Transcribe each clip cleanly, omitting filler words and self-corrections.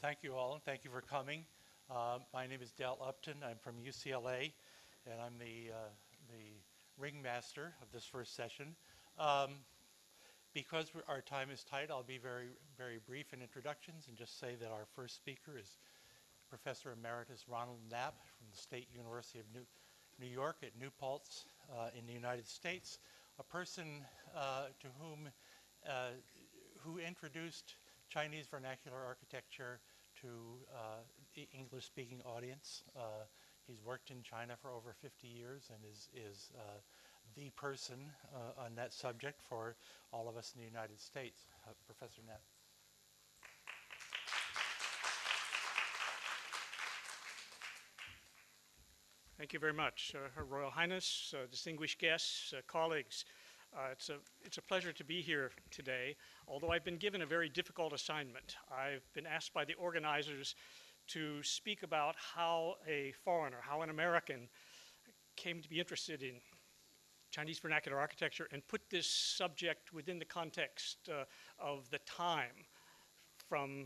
Thank you all, and thank you for coming. My name is Dal Upton. I'm from UCLA, and I'm the ringmaster of this first session. Because our time is tight, I'll be very brief in introductions and just say that our first speaker is Professor Emeritus Ron KNAPP from the State University of New York at New Paltz in the United States, a person to whom who introduced Chinese vernacular architecture to the English-speaking audience. He's worked in China for over 50 years and is the person on that subject for all of us in the United States. Professor Knapp. Thank you very much, Her Royal Highness, distinguished guests, colleagues. It's a pleasure to be here today, although I've been given a very difficult assignment. I've been asked by the organizers to speak about how a foreigner, how an American came to be interested in Chinese vernacular architecture and put this subject within the context of the time from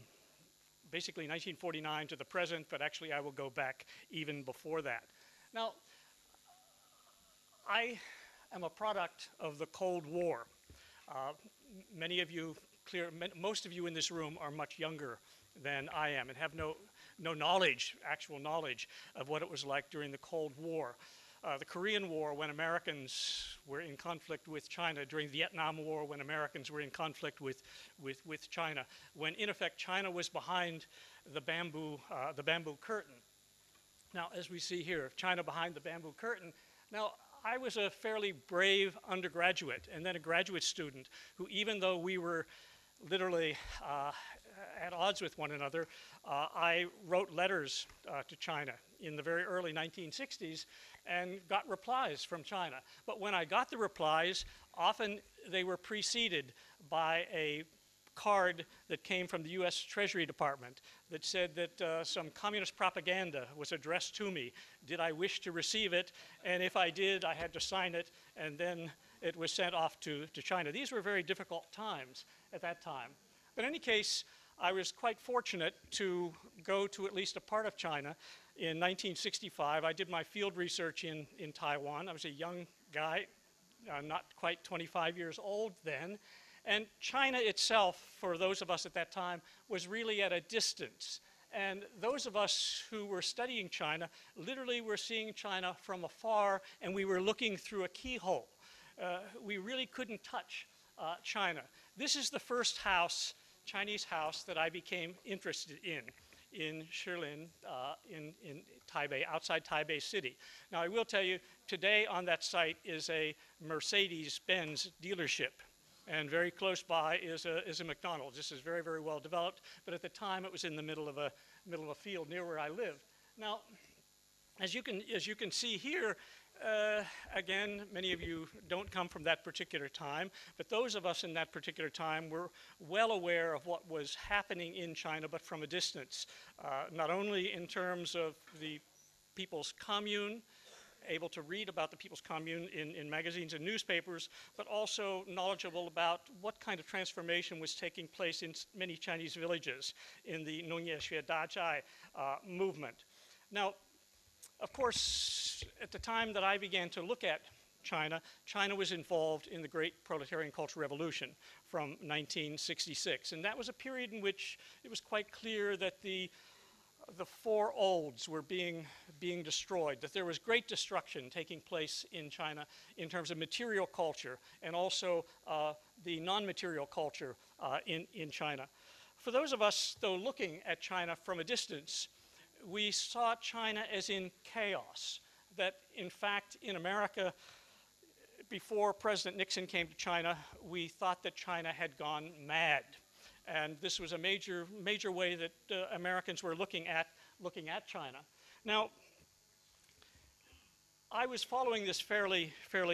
basically 1949 to the present, but actually I will go back even before that. Now, I am a product of the Cold War. Many of you, most of you in this room are much younger than I am and have no knowledge, actual knowledge of what it was like during the Cold War. The Korean War, when Americans were in conflict with China, during the Vietnam War, when Americans were in conflict with China, when in effect China was behind the bamboo curtain. Now, as we see here, China behind the bamboo curtain. Now, I was a fairly brave undergraduate and then a graduate student who, even though we were literally at odds with one another, I wrote letters to China in the very early 1960s and got replies from China. But when I got the replies, often they were preceded by a card that came from the US Treasury Department that said that some communist propaganda was addressed to me. Did I wish to receive it? And if I did, I had to sign it, and then it was sent off to China. These were very difficult times at that time. But in any case, I was quite fortunate to go to at least a part of China. In 1965, I did my field research in Taiwan. I was a young guy, not quite 25 years old then. And China itself, for those of us at that time, was really at a distance. And those of us who were studying China literally were seeing China from afar, and we were looking through a keyhole. We really couldn't touch China. This is the first house, Chinese house, that I became interested in Shilin, in Taipei, outside Taipei City. Now, I will tell you, today on that site is a Mercedes-Benz dealership. And very close by is a McDonald's. This is very, very well developed, but at the time it was in the middle of a field near where I lived. Now, as you can see here, again, many of you don't come from that particular time, but those of us in that particular time were well aware of what was happening in China, but from a distance, not only in terms of the People's Commune, able to read about the People's Commune in magazines and newspapers, but also knowledgeable about what kind of transformation was taking place in many Chinese villages in the Nongye Xue Dazhai movement. Now, of course, at the time that I began to look at China, China was involved in the Great Proletarian Cultural Revolution from 1966. And that was a period in which it was quite clear that the four olds were being destroyed, that there was great destruction taking place in China in terms of material culture and also the non-material culture in China. For those of us, though, looking at China from a distance, we saw China as in chaos, that in fact in America, before President Nixon came to China, we thought that China had gone mad. And this was a major way that Americans were looking at China. Now, I was following this fairly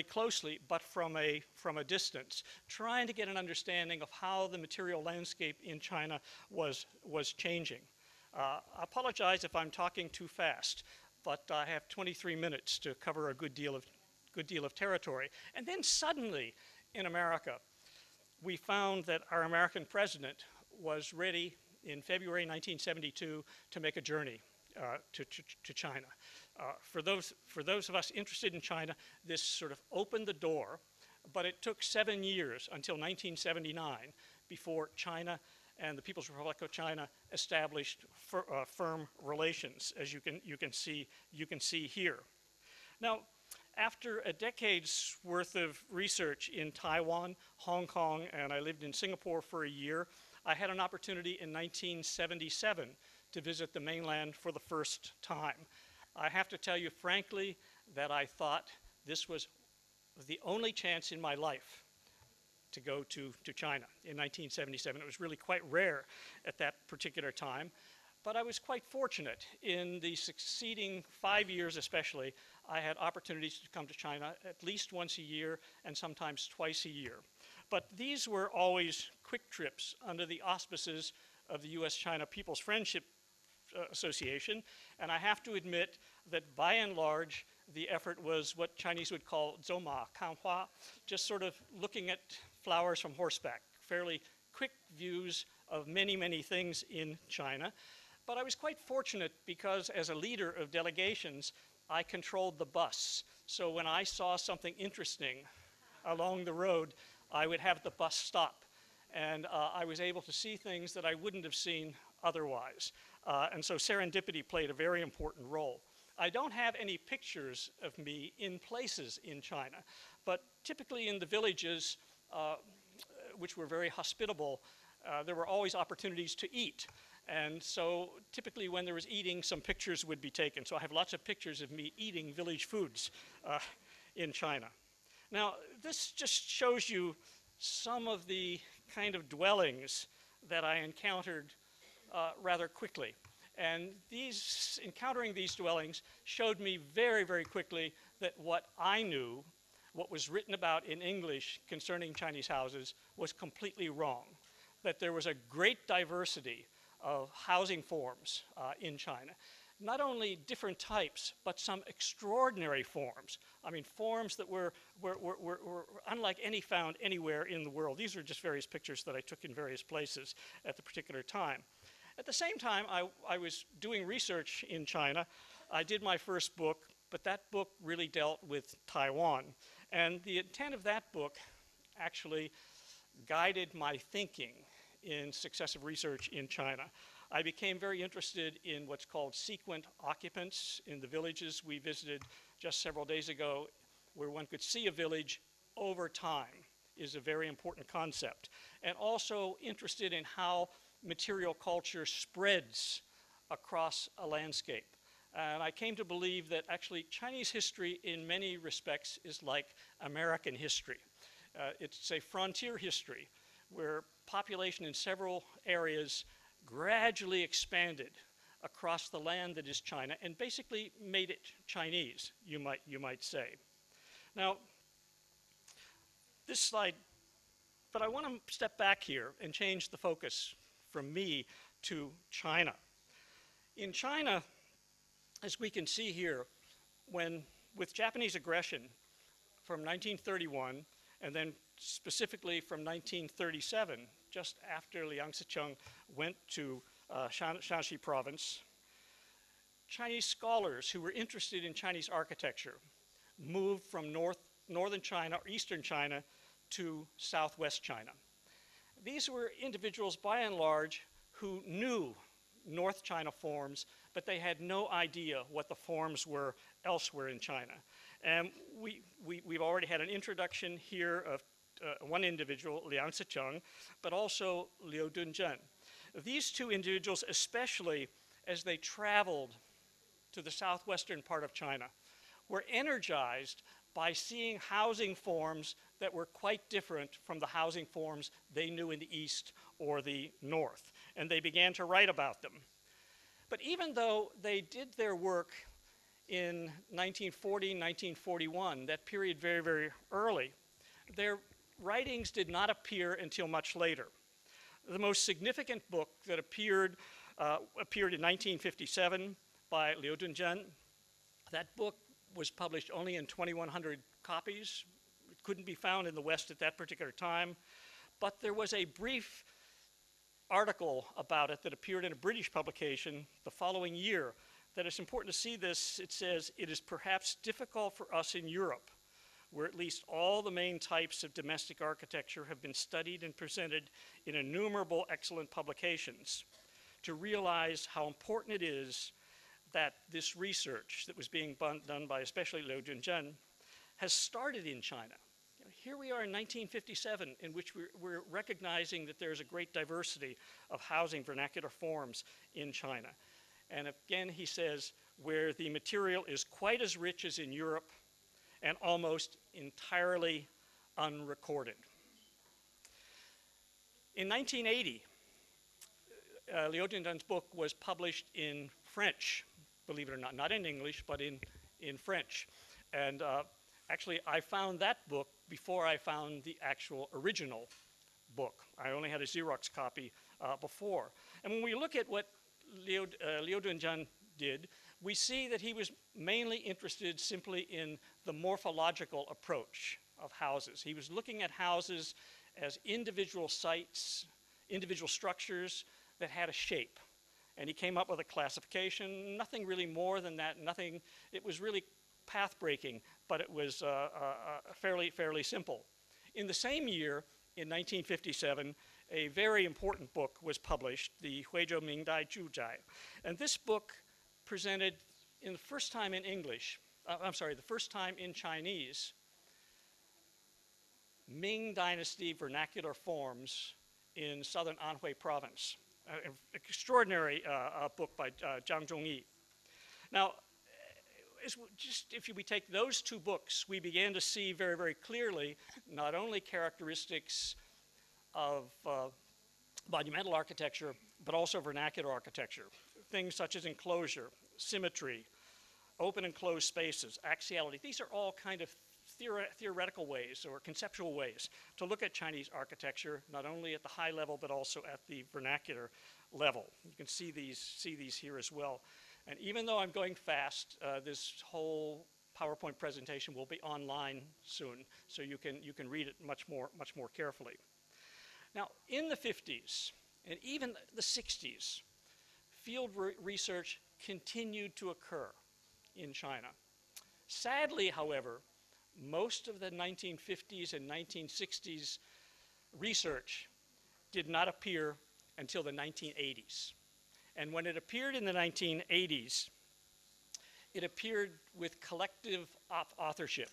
closely, but from a distance, trying to get an understanding of how the material landscape in China was changing. I apologize if I'm talking too fast, but I have 23 minutes to cover a good deal of territory. And then suddenly, in America, we found that our American president was ready in February 1972 to make a journey to China. For those of us interested in China, this sort of opened the door, but it took 7 years until 1979 before China and the People's Republic of China established firm relations, as you can see here. Now, after a decade's worth of research in Taiwan, Hong Kong, and I lived in Singapore for a year, I had an opportunity in 1977 to visit the mainland for the first time. I have to tell you frankly that I thought this was the only chance in my life to go to China in 1977. It was really quite rare at that particular time, but I was quite fortunate. In the succeeding 5 years especially, I had opportunities to come to China at least once a year and sometimes twice a year. But these were always quick trips under the auspices of the U.S.-China People's Friendship Association, and I have to admit that by and large the effort was what Chinese would call zoma kanhua, just sort of looking at flowers from horseback, fairly quick views of many, many things in China. But I was quite fortunate because as a leader of delegations, I controlled the bus. So when I saw something interesting along the road, I would have the bus stop. And I was able to see things that I wouldn't have seen otherwise. And so serendipity played a very important role. I don't have any pictures of me in places in China, but typically in the villages, which were very hospitable, there were always opportunities to eat. And so typically when there was eating, some pictures would be taken. So I have lots of pictures of me eating village foods in China. Now, this just shows you some of the kind of dwellings that I encountered rather quickly. And encountering these dwellings showed me very, very quickly that what I knew, what was written about in English concerning Chinese houses, was completely wrong. That there was a great diversity of housing forms in China. Not only different types, but some extraordinary forms. I mean, forms that were unlike any found anywhere in the world. These are just various pictures that I took in various places at the particular time. At the same time, I was doing research in China. I did my first book, but that book really dealt with Taiwan. And the intent of that book actually guided my thinking in successive research in China. I became very interested in what's called sequent occupants in the villages we visited just several days ago, where one could see a village over time is a very important concept. And also interested in how material culture spreads across a landscape. And I came to believe that actually Chinese history in many respects is like American history. It's a frontier history where population in several areas gradually expanded across the land that is China and basically made it Chinese, you might say. Now, this slide, but I want to step back here and change the focus from me to China. In China, as we can see here, with Japanese aggression from 1931 and then specifically from 1937, just after Liang Sicheng went to Shanxi province, Chinese scholars who were interested in Chinese architecture moved from northern China or eastern China to southwest China. These were individuals, by and large, who knew North China forms, but they had no idea what the forms were elsewhere in China. And we've already had an introduction here of one individual, Liang Sicheng, but also Liu Dunzhen. These two individuals, especially as they traveled to the southwestern part of China, were energized by seeing housing forms that were quite different from the housing forms they knew in the east or the north. And they began to write about them. But even though they did their work in 1940, 1941, that period very, very early, their writings did not appear until much later. The most significant book that appeared in 1957 by Liu Dunzhen. That book was published only in 2,100 copies. It couldn't be found in the West at that particular time. But there was a brief article about it that appeared in a British publication the following year, that it's important to see this. It says, "It is perhaps difficult for us in Europe, where at least all the main types of domestic architecture have been studied and presented in innumerable excellent publications, to realize how important it is that this research that was being done by especially Liu Junzhen has started in China." You know, here we are in 1957, in which we're recognizing that there's a great diversity of housing vernacular forms in China. And again, he says, where the material is quite as rich as in Europe and almost entirely unrecorded. In 1980, Liu Junzhen's book was published in French, believe it or not in English, but in French. And actually, I found that book before I found the actual original book. I only had a Xerox copy before. And when we look at what Liu Junzhen did, we see that he was mainly interested simply in the morphological approach of houses. He was looking at houses as individual sites, individual structures that had a shape. And he came up with a classification, nothing really more than that, nothing. It was really path-breaking, but it was fairly simple. In the same year, in 1957, a very important book was published, the Huizhou Mingdai Zhuzhai. And this book presented, in the first time in English, the first time in Chinese, Ming Dynasty vernacular forms in southern Anhui province. An extraordinary book by Zhang Zhongyi. Now, if we take those two books, we began to see very clearly not only characteristics of monumental architecture, but also vernacular architecture. Things such as enclosure, symmetry, open and closed spaces, axiality. These are all kind of theoretical ways or conceptual ways to look at Chinese architecture, not only at the high level, but also at the vernacular level. You can see these here as well. And even though I'm going fast, this whole PowerPoint presentation will be online soon, so you can read it much more carefully. Now, in the 50s and even the 60s, field research continued to occur in China. Sadly, however, most of the 1950s and 1960s research did not appear until the 1980s. And when it appeared in the 1980s, it appeared with collective authorship,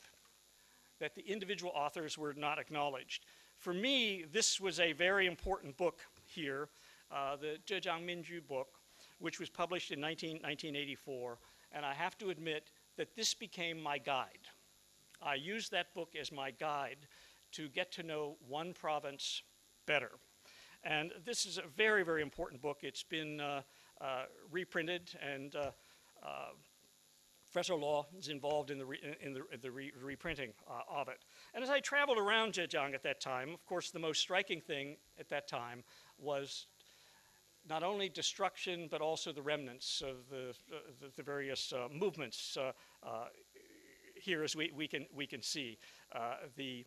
that the individual authors were not acknowledged. For me, this was a very important book here, the Zhejiang Minju book, which was published in 1984. And I have to admit that this became my guide. I used that book as my guide to get to know one province better. And this is a very important book. It's been reprinted, and Professor Law is involved in the reprinting of it. And as I traveled around Zhejiang at that time, of course, the most striking thing at that time was not only destruction, but also the remnants of the various movements here, as we can see the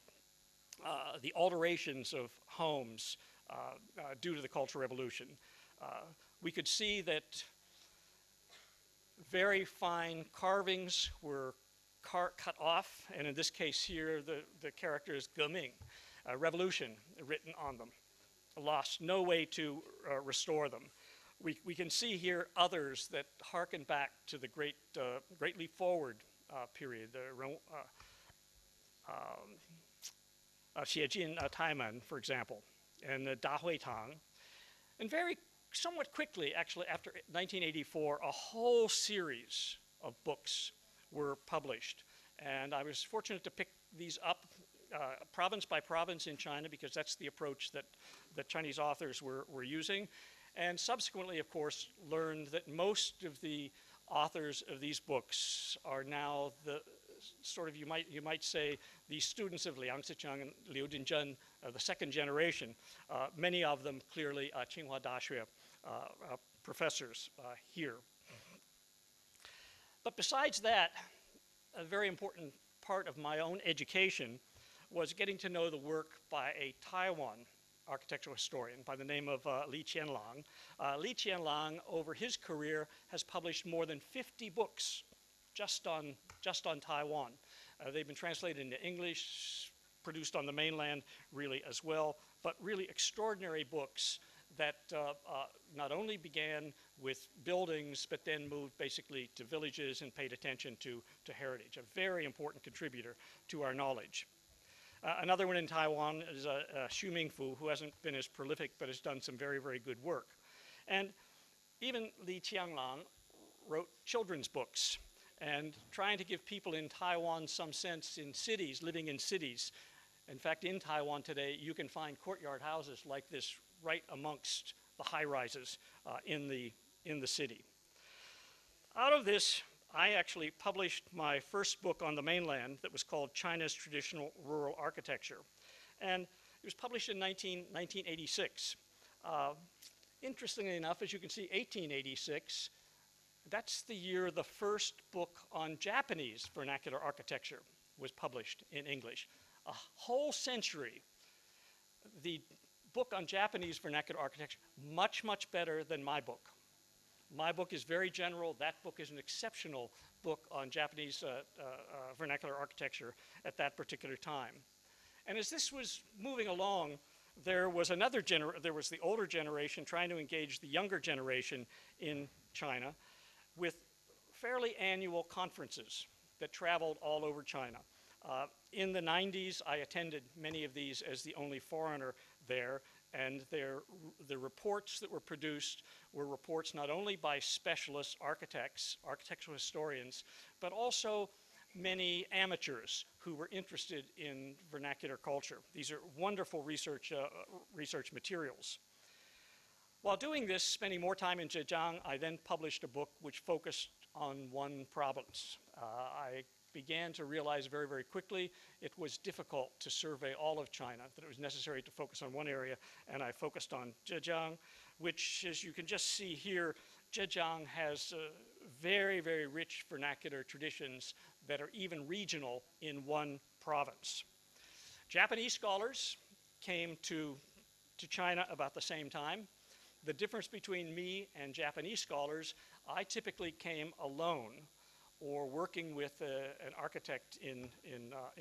alterations of homes due to the Cultural Revolution. We could see that very fine carvings were cut off, and in this case here, the character is Geming, revolution written on them. Lost, no way to restore them. We can see here others that harken back to the Great Leap Forward period, the Xiejin Taiman, for example, and the Dahui Tang. And somewhat quickly, actually, after 1984, a whole series of books were published. And I was fortunate to pick these up province by province in China, because that's the approach that Chinese authors were using. And subsequently, of course, learned that most of the authors of these books are now the sort of, you might say, the students of Liang Zicheng and Liu Junzhen, the second generation. Many of them clearly Tsinghua Daxue professors here. But besides that, a very important part of my own education was getting to know the work by a Taiwan architectural historian by the name of Li Qianlang. Li Qianlang, over his career, has published more than 50 books just on Taiwan. They've been translated into English, produced on the mainland really as well, but really extraordinary books that not only began with buildings, but then moved basically to villages and paid attention to heritage, a very important contributor to our knowledge. Another one in Taiwan is Xu Mingfu, who hasn't been as prolific, but has done some very, very good work. And even Li Qianlang wrote children's books, and trying to give people in Taiwan some sense in cities, living in cities. In fact, in Taiwan today, you can find courtyard houses like this right amongst the high-rises in the city. Out of this, I actually published my first book on the mainland that was called China's Traditional Rural Architecture. And it was published in 1986. Interestingly enough, as you can see, 1886, that's the year the first book on Japanese vernacular architecture was published in English. A whole century, the book on Japanese vernacular architecture, much, much better than my book. My book is very general. That book is an exceptional book on Japanese vernacular architecture at that particular time. And as this was moving along, there was the older generation trying to engage the younger generation in China with fairly annual conferences that traveled all over China. In the 90s, I attended many of these as the only foreigner there, and the reports that were produced were reports not only by specialist architects, architectural historians, but also many amateurs who were interested in vernacular culture. These are wonderful research materials. While doing this, spending more time in Zhejiang, I then published a book which focused on one province. I began to realize very, very quickly it was difficult to survey all of China, that it was necessary to focus on one area, and I focused on Zhejiang, which, as you can just see here, Zhejiang has very, very rich vernacular traditions that are even regional in one province. Japanese scholars came to China about the same time. The difference between me and Japanese scholars, I typically came alone or working with an architect in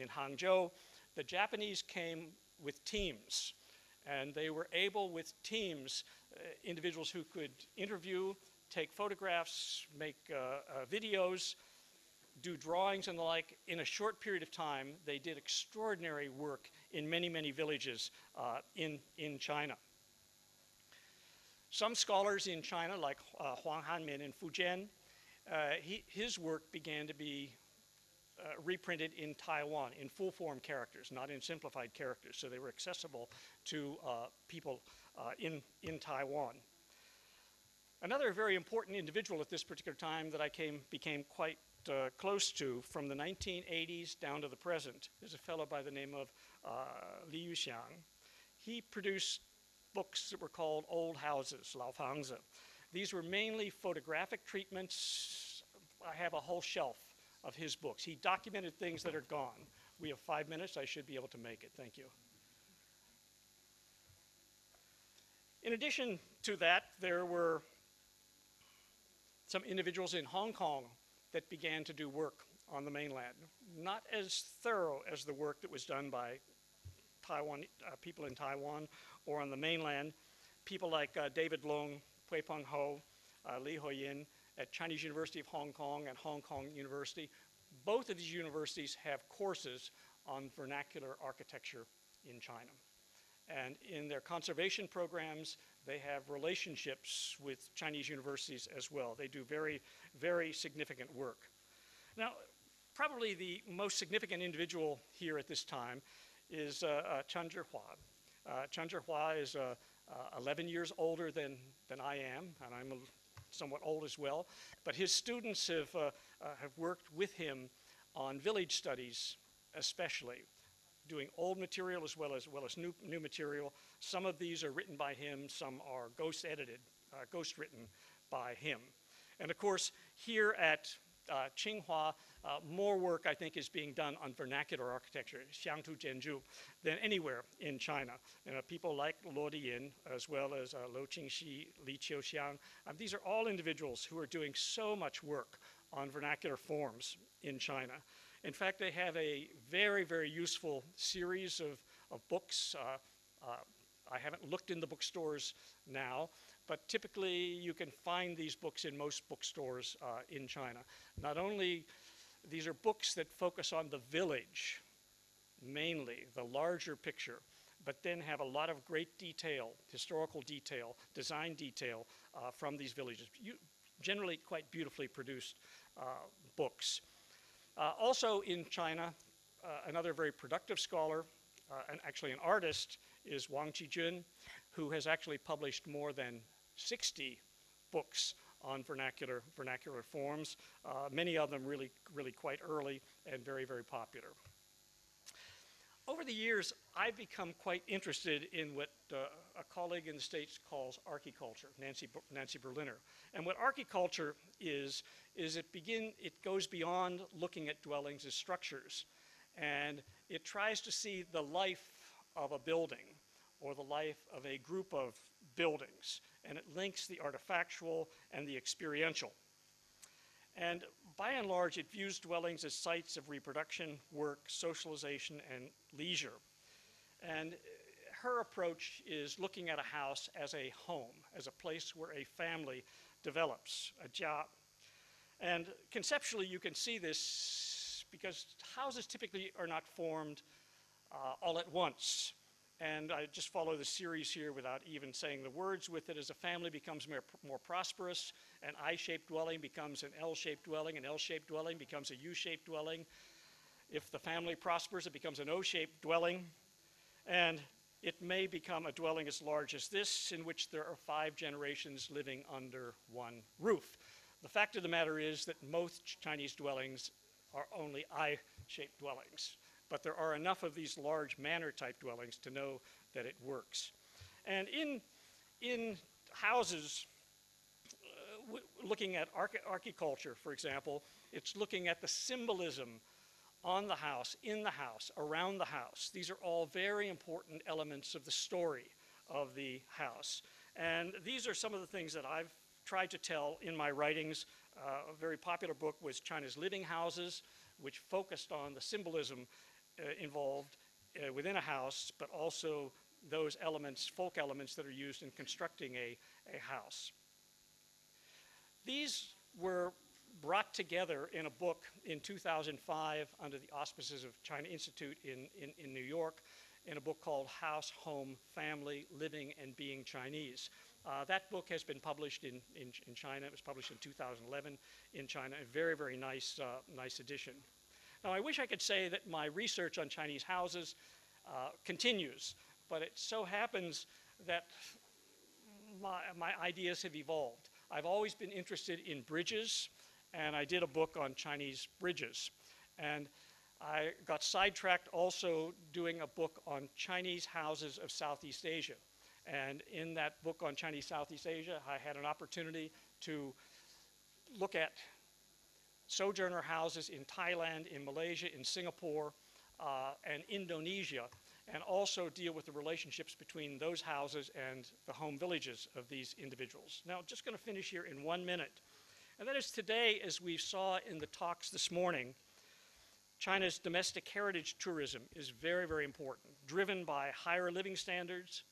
Hangzhou. The Japanese came with teams, and they were able with teams, individuals who could interview, take photographs, make videos, do drawings and the like. In a short period of time, they did extraordinary work in many, many villages in China. Some scholars in China, like Huang Hanmin in Fujian, his work began to be reprinted in Taiwan in full-form characters, not in simplified characters, so they were accessible to people in Taiwan. Another very important individual at this particular time that I became quite close to from the 1980s down to the present is a fellow by the name of Li Yuxiang. He produced books that were called Old Houses, Laofangzi. These were mainly photographic treatments. I have a whole shelf of his books. He documented things that are gone. We have 5 minutes. I should be able to make it. Thank you. In addition to that, there were some individuals in Hong Kong that began to do work on the mainland. Not as thorough as the work that was done by Taiwan, people in Taiwan or on the mainland. People like David Leung, Pui Peng Ho, Li Hoyin at Chinese University of Hong Kong and Hong Kong University. Both of these universities have courses on vernacular architecture in China. And in their conservation programs, they have relationships with Chinese universities as well. They do very, very significant work. Now, probably the most significant individual here at this time is Chen Zhihua. Chen Zhihua is 11 years older than I am, and I'm somewhat old as well. But his students have worked with him on village studies especially, doing old material as well as new material. Some of these are written by him, some are ghost-edited, ghost-written by him. And of course, here at Tsinghua, more work, I think, is being done on vernacular architecture, Xiangtu Jianzhu, than anywhere in China. People like Luo Diyin, as well as Lou Qingxi, Li Qiuxiang. These are all individuals who are doing so much work on vernacular forms in China. In fact, they have a very, very useful series of books. I haven't looked in the bookstores now, but typically you can find these books in most bookstores in China. Not only, these are books that focus on the village, mainly, the larger picture, but then have a lot of great detail, historical detail, design detail from these villages. Generally quite beautifully produced books. Also in China, another very productive scholar, and actually an artist, is Wang Qijun, who has actually published more than 60 books on vernacular forms, many of them really quite early and very, very popular. Over the years, I've become quite interested in what a colleague in the States calls archiculture, Nancy Berliner. And what archiculture is it goes beyond looking at dwellings as structures, and it tries to see the life of a building or the life of a group of buildings, and it links the artifactual and the experiential. And by and large, it views dwellings as sites of reproduction, work, socialization, and leisure. And her approach is looking at a house as a home, as a place where a family develops, a jia. And conceptually, you can see this because houses typically are not formed all at once. And I just follow the series here without even saying the words with it. As a family becomes more prosperous, an I-shaped dwelling becomes an L-shaped dwelling, an L-shaped dwelling becomes a U-shaped dwelling. If the family prospers, it becomes an O-shaped dwelling. And it may become a dwelling as large as this, in which there are 5 generations living under one roof. The fact of the matter is that most Chinese dwellings are only I-shaped dwellings. But there are enough of these large manor-type dwellings to know that it works. And in houses, looking at archiculture, for example, it's looking at the symbolism on the house, in the house, around the house. These are all very important elements of the story of the house. And these are some of the things that I've tried to tell in my writings. A very popular book was China's Living Houses, which focused on the symbolism involved within a house, but also those elements, folk elements that are used in constructing a house. These were brought together in a book in 2005 under the auspices of China Institute in New York, in a book called House, Home, Family, Living and Being Chinese. That book has been published in China. It was published in 2011 in China, a very, very nice edition. Now, I wish I could say that my research on Chinese houses continues, but it so happens that my ideas have evolved. I've always been interested in bridges, and I did a book on Chinese bridges. And I got sidetracked also doing a book on Chinese houses of Southeast Asia. And in that book on Chinese Southeast Asia, I had an opportunity to look at sojourner houses in Thailand, in Malaysia, in Singapore, and Indonesia, and also deal with the relationships between those houses and the home villages of these individuals. Now, just going to finish here in 1 minute. And that is today, as we saw in the talks this morning, China's domestic heritage tourism is very, very important, driven by higher living standards,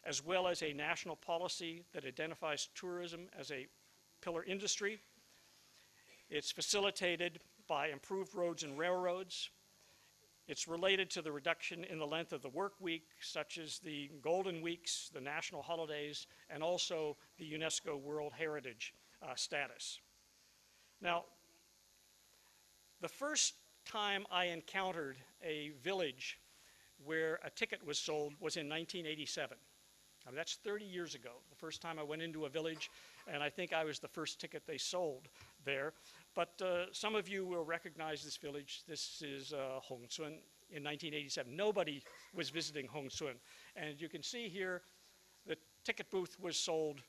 as well as a national policy that identifies tourism as a pillar industry. It's facilitated by improved roads and railroads. It's related to the reduction in the length of the work week, such as the Golden Weeks, the national holidays, and also the UNESCO World Heritage status. Now, the first time I encountered a village where a ticket was sold was in 1987. I mean, that's 30 years ago, the first time I went into a village, and I think I was the first ticket they sold there. But some of you will recognize this village. This is Hongcun in 1987. Nobody was visiting Hongcun. And you can see here the ticket booth was sold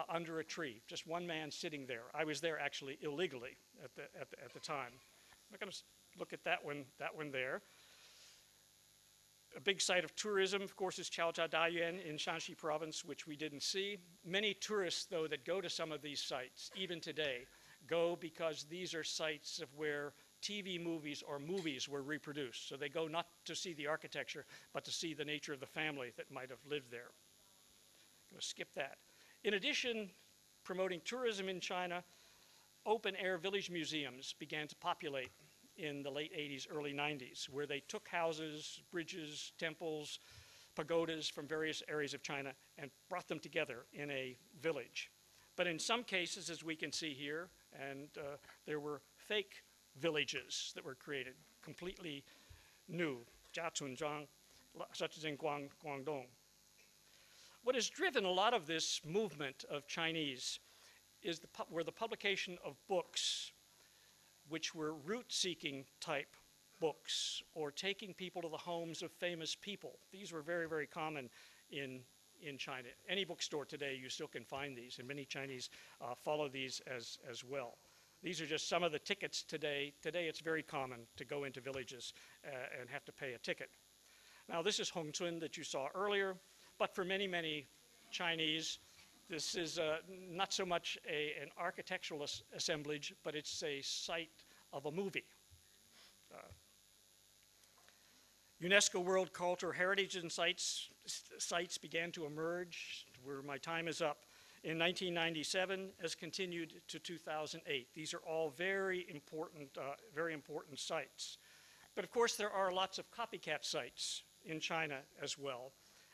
under a tree, just one man sitting there. I was there actually illegally at the time. I'm not going to look at that one there. A big site of tourism, of course, is Chaojiadayuan in Shanxi province, which we didn't see. Many tourists, though, that go to some of these sites, even today, go because these are sites of where TV movies or movies were reproduced. So they go not to see the architecture, but to see the nature of the family that might have lived there. I'm going to skip that. In addition, promoting tourism in China, open-air village museums began to populate in the late 80s, early 90s, where they took houses, bridges, temples, pagodas from various areas of China and brought them together in a village. But in some cases, as we can see here, and there were fake villages that were created, completely new, Jiachunzhang, such as in Guangdong. What has driven a lot of this movement of Chinese were the publication of books which were root-seeking type books or taking people to the homes of famous people. These were very, very common in China. Any bookstore today, you still can find these, and many Chinese follow these as well. These are just some of the tickets today. Today, it's very common to go into villages and have to pay a ticket. Now, this is Hongchun that you saw earlier, but for many, many Chinese, this is not so much an architectural assemblage, but it's a site of a movie. UNESCO World Cultural Heritage and sites began to emerge, where my time is up, in 1997, as continued to 2008. These are all very important sites. But of course, there are lots of copycat sites in China as well.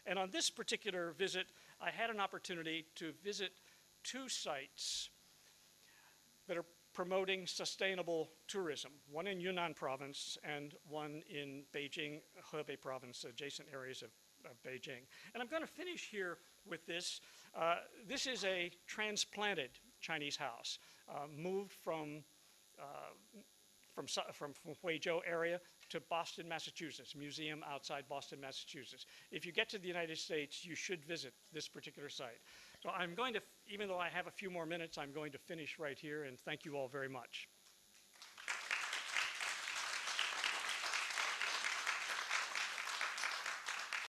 And on this particular visit, I had an opportunity to visit two sites that are promoting sustainable tourism, one in Yunnan province and one in Beijing, Hebei province, adjacent areas of Beijing. And I'm going to finish here with this. This is a transplanted Chinese house, moved from Huizhou area to Boston, Massachusetts, museum outside Boston, Massachusetts. If you get to the United States, you should visit this particular site. So I'm going to, even though I have a few more minutes, I'm going to finish right here, and thank you all very much.